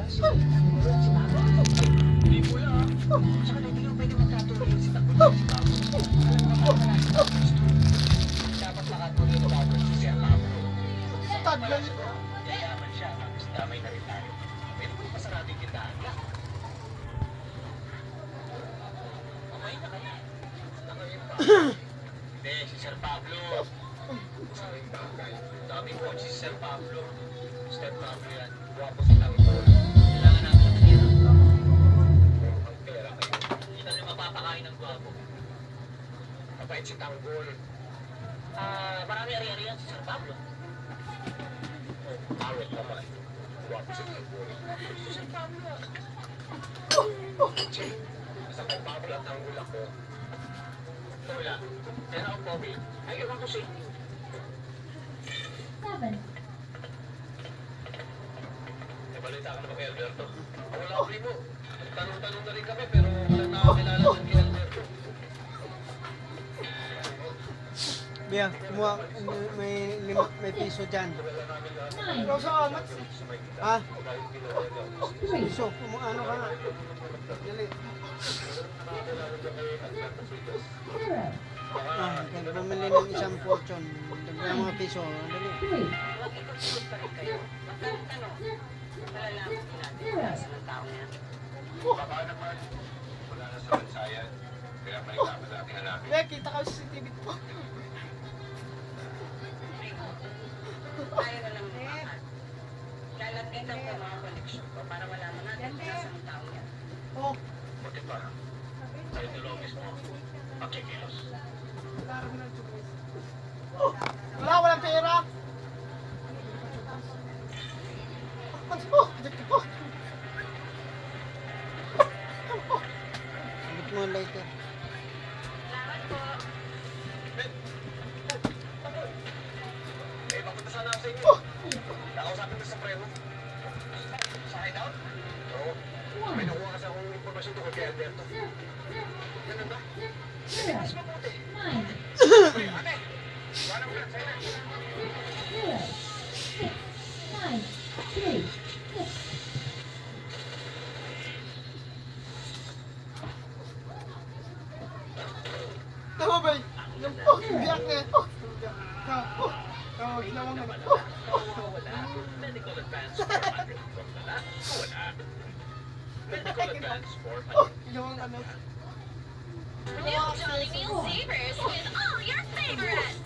Hindi po lang. Tsaka hindi lang pwede magkatuloy si Takbo. Dapat makatuloy ito bago si Pablo. Taglan. Yayaman siya, tapos damay na rin tayo. Pwede mo ipasarado yung tindahan niya. Mamay na kayo. Nangayon pa. Hindi, si Sir Pablo. Maraming bagay. Daming po si Sir Pablo. Sir Pablo yan. Guwapo si Tanggol. Kailangan namin ng pera. Ang pera kayo. Hindi na rin mapapakain ng guwapo. Mabait si Tanggol. Marami ari-ari yan si Sir Pablo. Awit naman. Guwapo si Tanggol. Si Sir Pablo. Che, basta kay Pablo at Tanggol ako. Wala. Pero ang Bobby, ay ewan ko sa inyo. 7. Nabalita ka na ba kay Alberto? Wala ko rin mo. Tanong-tanong na rin kami pero walang nakakilala ng kay Alberto. Biya, kumuha, may piso dyan. Ikaw sa amat. Ha? Piso, ano ka nga? Dali. 0. Kaya bumili ng isang fortune. Dagdag mga piso. Dali. 3. Baka naman, wala na sa bansayan. Kaya may dapat natin hanapin. Biya, kita ka sa CCTV ko. Tayo na lang bumakan. Lalapitan ko mga koleksyon ko para malaman natin kung saan ang tao yan. Oh, Buti pa, tayo ni Lopez mo, makikilos. walang pera. Ano? Sabit mo ang lighter. Salamat po. Eh, mapunta sana ako sa inyo. Nakausapin ko sa premo. Sa hideout? Oo. May nakuha kasi akong impormasyon tungkol kay Alberto. Ganun ba? Sige, mas mabuti. 9. Ate, wala mo lang, sa'yo na. 0. 6. 9. 3. 6. Tama ba? Yung biyak na ito. Ginawa nga. Wala. Medical advance 400. Wala. Wala. Medical advance 400. Ginawa nga ano. New Jolly Meal Savers with all your favorites.